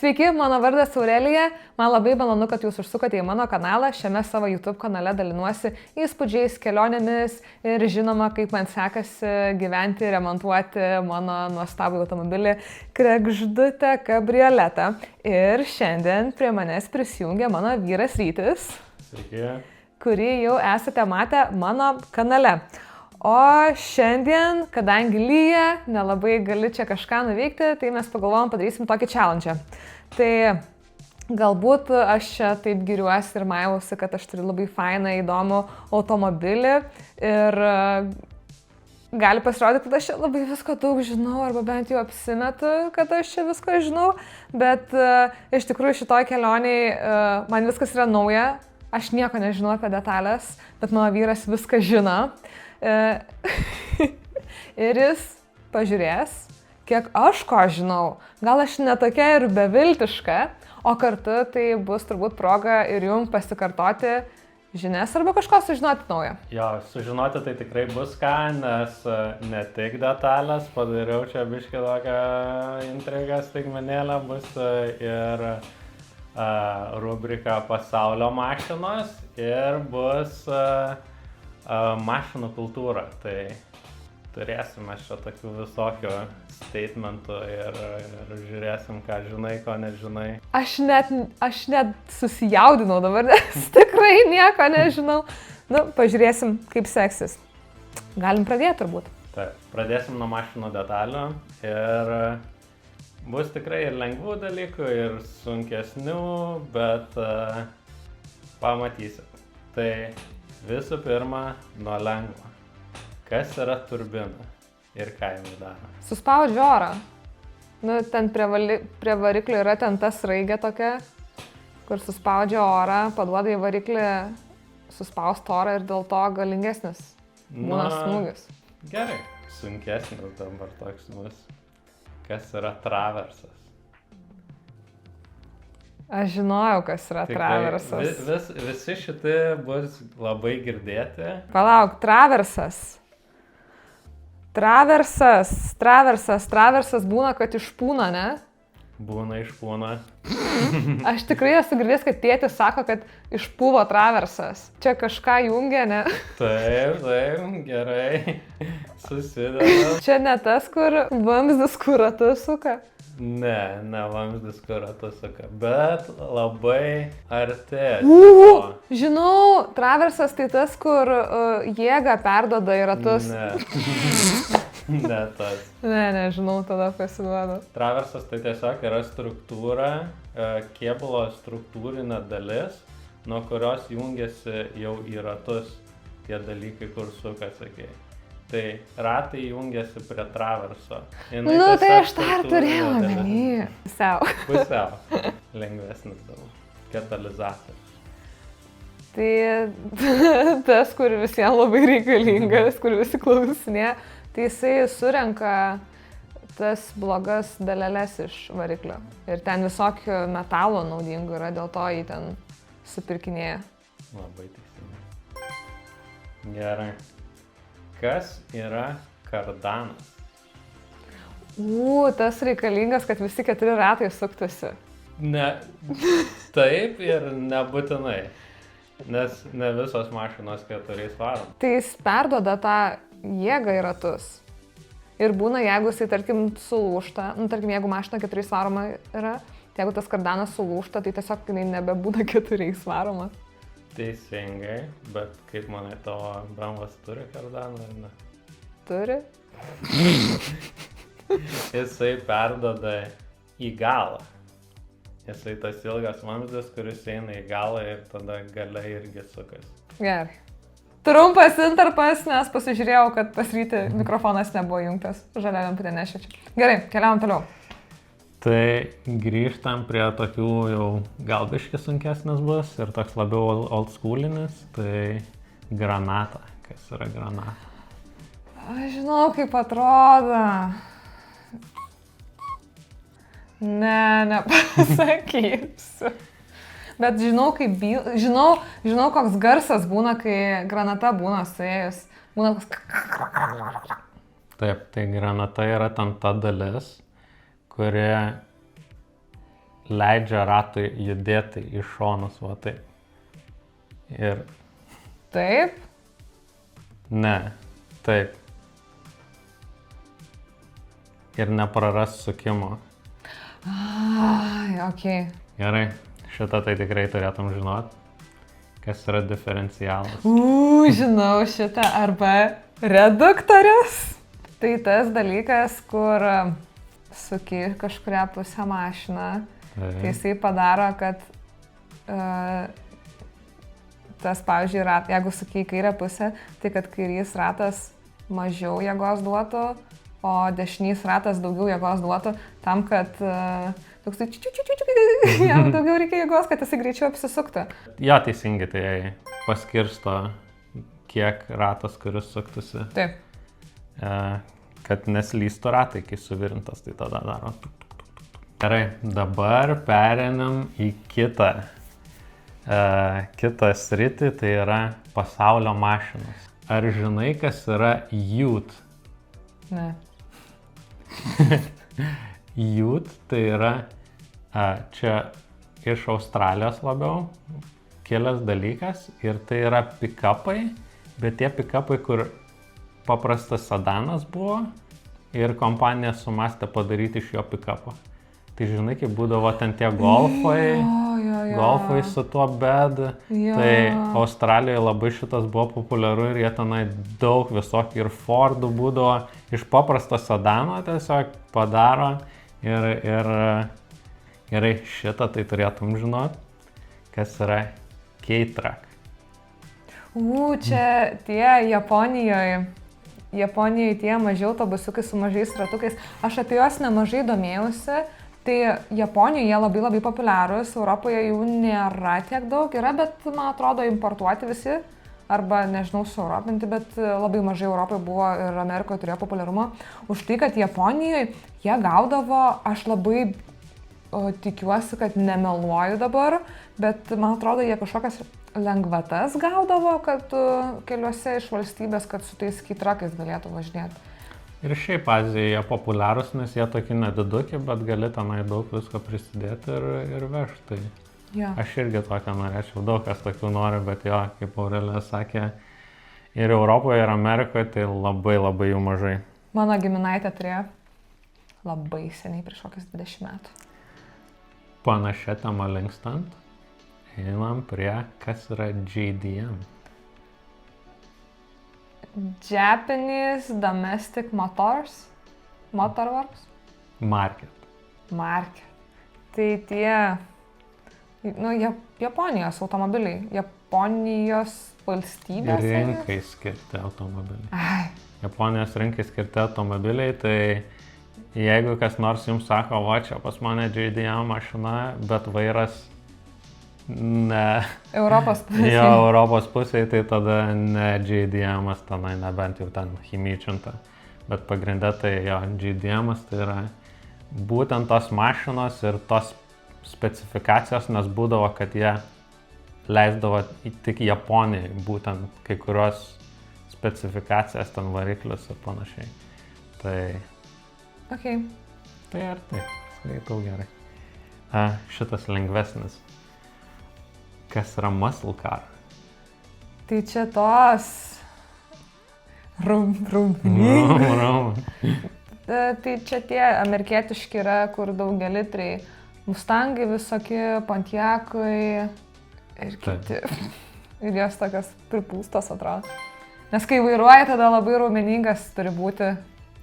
Sveiki, mano vardas Aurelija. Man labai malonu, kad jūs užsukote į mano kanalą. Šiame savo YouTube kanale dalinuosi įspūdžiais, kelionėmis ir žinoma, kaip man sekasi gyventi, remontuoti mano nuostabų automobilį kregždutę kabrioletą. Ir šiandien prie manęs prisijungia mano vyras Rytis, Sveiki. kurį jau esate matę mano kanale. O šiandien, kadangi lyja, nelabai gali čia kažką nuveikti, tai mes pagalvojom padarysim tokį challenge. Tai galbūt aš čia taip giriuosi ir maivusi, kad aš turiu labai fainą, įdomų automobilį ir gali pasirodyti, kad aš čia labai visko daug žinau, arba bent jau apsimetu, kad aš čia visko žinau, bet iš tikrųjų šitoj kelioniai man viskas yra nauja, aš nieko nežinau apie detalės, bet mano vyras viską žino. Ir jis pažiūrės, kiek aš ko žinau. Gal aš netokia ir beviltiška, o kartu tai bus turbūt proga ir jums pasikartoti žinias arba kažko sužinoti naujo. Jo, sužinoti tai tikrai bus ką, nes ne tik detalės, padariau čia biškį tokią intrigą, staigmenėlę, bus ir rubrika Pasaulio mašinos ir bus mašinų kultūra. Tai turėsime čia tokių visokių statementų ir žiūrėsim, ką žinai, ko nežinai. Aš net susijaudinau dabar, nes tikrai nieko nežinau. Nu, pažiūrėsim, kaip seksis. Galim pradėti turbūt. Taip, pradėsim nuo mašinų detalių ir bus tikrai ir lengvų dalykų, ir sunkesnių, bet pamatysit. Tai visų pirma, nuo lengvo. Kas yra turbina ir ką jinai daro? Suspaudžiu orą. Nu, ten prie variklio yra ten ta sraigė tokia, kur suspaudžia orą, paduoda į variklį suspaust orą ir dėl to galingesnis būna smūgis. Gerai, sunkesnis dabar toks bus. Kas yra traversas? Aš žinojau, kas yra traversas. Visi šitie bus labai girdėti. Palauk, traversas būna, kad išpūna, ne? Būna išpūna. Aš tikrai esu girdėjęs, kad tėtis sako, kad išpūvo traversas. Čia kažką jungia, ne? Taip, gerai. Susideda. Čia ne tas, kur vamzdis, kur ratu suka? Ne vamzdis, kur ratu suka, bet labai arti. Žinau, traversas tai tas, kur jėgą perdoda į ratus. Ne tas. Nežinau, tada pasiduodu. Traversas tai tiesiog yra struktūra, kėbulo struktūrinė dalis, nuo kurios jungiasi jau į ratus tie dalykai, kur suka, sakei. Tai ratai jungiasi prie traverso. Nu, tai aš tą ir turėjau omeny. Pusiau. Lengvesnis daug. Katalizatorius. Tai tas, kur visiems labai reikalingas, kur visi klausinė, tai jisai surenka tas blogas daleles iš variklio. Ir ten visokių metalų naudingų yra, dėl to jį ten supirkinėja. Labai teisingai. Gerai. Kas yra kardanas? Tas reikalingas, kad visi 4 ratai suktųsi. Ne, taip ir nebūtinai, nes ne visos mašinos 4 varom. Tai jis perduoda tą jėgą į ratus. Ir būna, jeigu jisai, tarkim, sulūžta, tarkim, jeigu mašina 4 varoma yra, tai jeigu tas kardanas sulūžta, tai tiesiog jinai nebebūna 4 varoma. Teisingai, bet kaip manai, tavo BMW'as turi kardaną ar ne? Turi. Jisai perdoda į galą. Jisai tas ilgas vamzdis, kuris eina į galą ir tada gale irgi sukas. Gerai. Trumpas intarpas, nes pasižiūrėjau, kad pas Rytį mikrofonas nebuvo jungtas. Žalia lemputė nešviečia. Gerai, keliaujam toliau. Tai grįžtam prie tokių jau gal biškį sunkesnis bus ir toks labiau old schoolinis, tai granata. Kas yra granata? Aš žinau, kaip atrodo. Nepasakysiu. Bet žinau, žinau, koks garsas būna, kai granata būna suėjus. Būna koks... Taip, tai granata yra ten ta dalis, kuri leidžia ratui judėti į šonus, va taip. Ir Taip. ne, taip. Ir nepraras sukimo. Ai, okei. Gerai, šitą tai tikrai turėtum žinot, kas yra diferencialas. Žinau šitą. Arba reduktorius. Tai tas dalykas, kur suki kažkuria pusę mašiną. Tai jisai padaro, kad tas, pavyzdžiui, jeigu suki į kairę pusę, tai kad kairys ratas mažiau jėgos duotų, o dešinys ratas daugiau jėgos duotų, tam, kad toksai jam daugiau reikia jėgos, kad jisai greičiau apsisuktų. Jo, teisingai, tai paskirsto, kiek ratas, kuris suktųsi. Taip. Kad neslystų ratai, kai suvirintas, tai tada daro. Gerai, dabar pereinam į kitą sritį, tai yra pasaulio mašinos. Ar žinai, kas yra Ute? Ne. Ute tai yra čia iš Australijos labiau kilęs dalykas ir tai yra pikapai, bet tie pikapai, kur paprastas sedanas buvo ir kompanija sumastė padaryti iš jo pikapo. Tai žinai, kaip būdavo ten tie golfai, golfai su tuo bed, tai Australijoje labai šitas buvo populiaru ir jie tenai daug visokių ir Fordų būdavo iš paprasto sedano tiesiog padaro ir gerai, šitą tai turėtum žinot, kas yra K-Track. Čia tie Japonijoje tie maži autobusiukai su mažais ratukais. Aš apie juos nemažai domėjausi. Tai Japonijoje jie labai labai populiarūs, Europoje jų nėra tiek daug, yra, bet man atrodo importuoti visi, arba nežinau, sueuropinti, bet labai mažai Europoje buvo ir Amerikoje turėjo populiarumo. Už tai, kad Japonijoje jie gaudavo, aš labai tikiuosi, kad nemeluoju dabar, bet man atrodo, jie kažkokias lengvatas gaudavo, kad keliuose iš valstybės, kad su tais K-Trackais galėtų važinėti. Ir šiaip Azijoje populiarūs, nes jie tokie nediduki, bet gali tenai daug visko prisidėti ir vežti. Ja. Aš irgi tokią norėčiau, daug kas tokių nori, bet jo, kaip Aurelija sakė, ir Europoje, ir Amerikoje tai labai labai jų mažai. Mano giminaitė turėjo labai seniai, prieš kokius 20 metų. Panašia tema linkstant, einam prie, kas yra JDM. Japanese Domestic Motorworks. Market. Tai tie, Japonijos automobiliai, Japonijos valstybės. Rinkai skirti automobiliai. Japonijos rinkai skirti automobiliai, tai jeigu kas nors jums sako, va čia pas mane JDM mašina, bet vairas ne Europos pusėje. Jo, Europos pusėje, tai tada ne JDM-as, tenai nebent jau ten chimyčinta. Bet pagrindė tai jo, JDM-as tai yra būtent tos mašinos ir tos specifikacijos, nes būdavo, kad jie leisdavo tik Japonijai būtent kai kurios specifikacijas, ten variklius ir panašiai. Tai... Okay. Tai ar tai, skaitau gerai. Šitas lengvesnis. Kas yra muscle car? Tai čia tos Tai čia tie amerikietiški yra, kur daugia litrai Mustangai visokie, Pontiacai ir kiti. Ir jos tokios pripūstos atrodo. Nes kai vairuoji, tada labai raumeningas turi būti,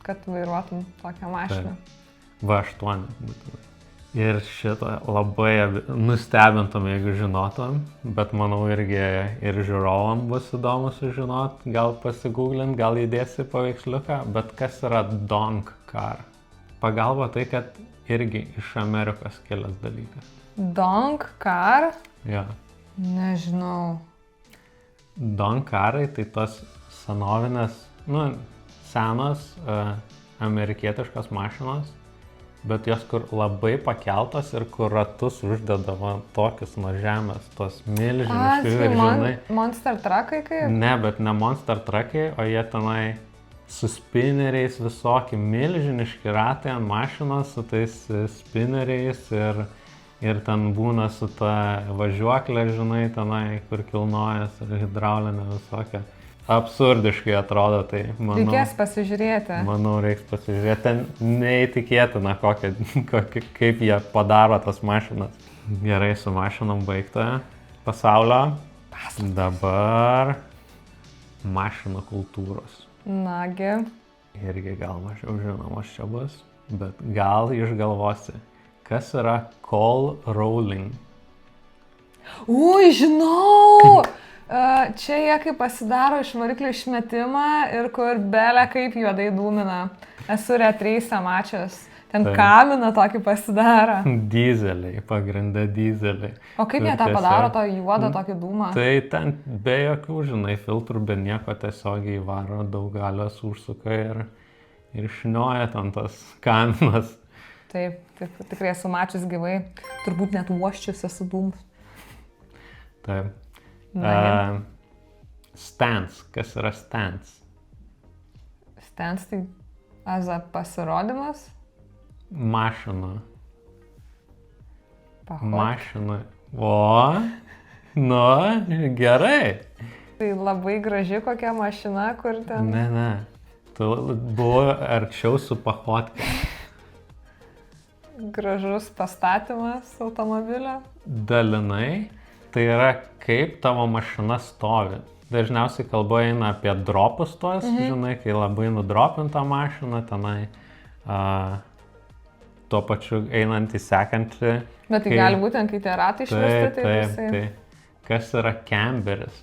kad vairuotum tokią mašiną. V8 būtų. Ir šitą labai nustebintum, jeigu žinotum, bet manau irgi ir žiūrovam bus įdomu sužinot, gal pasigūglint, gal įdėsi paveiksliuką, bet kas yra donk car? Pagalba tai, kad irgi iš Amerikos kilęs dalykas. Donk car? Jo. Nežinau. Donk carai tai tos senovinės, senos amerikietiškos mašinos, bet jos kur labai pakeltos ir kur ratus uždedavo tokius nuo žemės, tos milžiniškai žinai. Monster truckai kaip? Ne, bet ne monster truckai, o jie tenai su spinneriais visokie milžiniški ratai ant mašinos, su tais spinneriais ir Ir ten būna su ta važiuoklė, žinai, tenai, kur kilnojas ir hidraulinė visokia. Absurdiškai atrodo, tai manau. Reikės pasižiūrėti. Manau, reiks pasižiūrėti. Ten neįtikėtina, kaip jie padaro tas mašinas. Gerai, su mašinom baigta pasaulio. Dabar mašinų kultūros. Nagi. Irgi gal mažiau žinomos čia bus, bet gal išgalvosi. Kas yra call rolling? Ui, žinau! Čia jie kaip pasidaro iš variklio išmetimą ir kur belė kaip juodai dūmina. Esu retriai mačius. Ten kaminą tokį pasidaro. Dizeliai, pagrindę dizeliai. O kaip jie tą padaro, to juodą tokį dūmą? Tai ten be jokių, žinai, filtrų, be nieko tiesiogiai įvaro, daug galios užsuka ir šnioja ten tas kaminas. Taip, tikrai esu mačius gyvai. Turbūt net uoščius esu dūmus. Taip. Stance. Kas yra stance? Stance tai pasirodymas? Mašina. Mašina. O, nu, gerai. Tai labai graži kokia mašina, kur ten... Ne. Tu buvo arčiau su pachotkė. Gražus pastatymas automobilio. Dalinai. Tai yra, kaip tavo mašina stovi. Dažniausiai kalba eina apie dropus tuos, žinai, kai labai nudropinta mašina, tenai tuo pačiu einant į sekantį. Bet tai gali būti, kai tie ratai išvesti, tai visai. Taip. Kas yra camberis?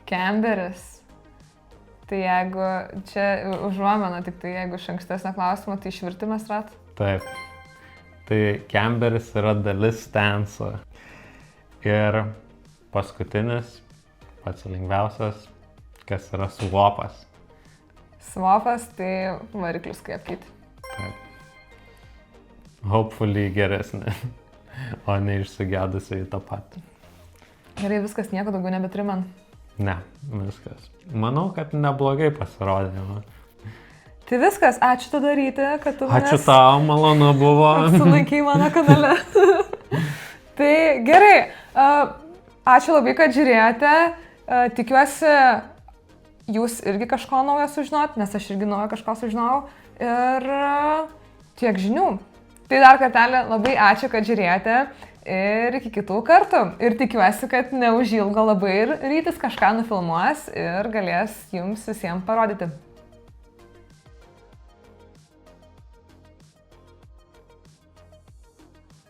Camberis. Tai jeigu, čia užuomena, tik tai jeigu iš ankstesnio klausimo, tai išvirtimas ratų? Taip. Tai camberis yra dalis stanso. Ir paskutinis, pats lengviausias, kas yra swapas. Swapas tai variklius kapkyti. Taip. Hopefully geresnė, o ne išsigedusiai tą patį. Gerai, viskas, nieko daugiau nebetrimant. Ne, viskas. Manau, kad neblogai pasirodė. Tai viskas, ačiū tada Ryti, kad tu manęs... Ačiū tau, malonu buvo. Apsilankai mano kanale. Tai gerai, ačiū labai, kad žiūrėjote. Tikiuosi, jūs irgi kažko naujo sužinot, nes aš irgi naujo kažko sužinojau. Ir tiek žinių. Tai dar kartelį labai ačiū, kad žiūrėjote. Ir iki kitų kartų. Ir tikiuosi, kad neužilgo labai ir Rytis kažką nufilmuos ir galės jums visiems parodyti.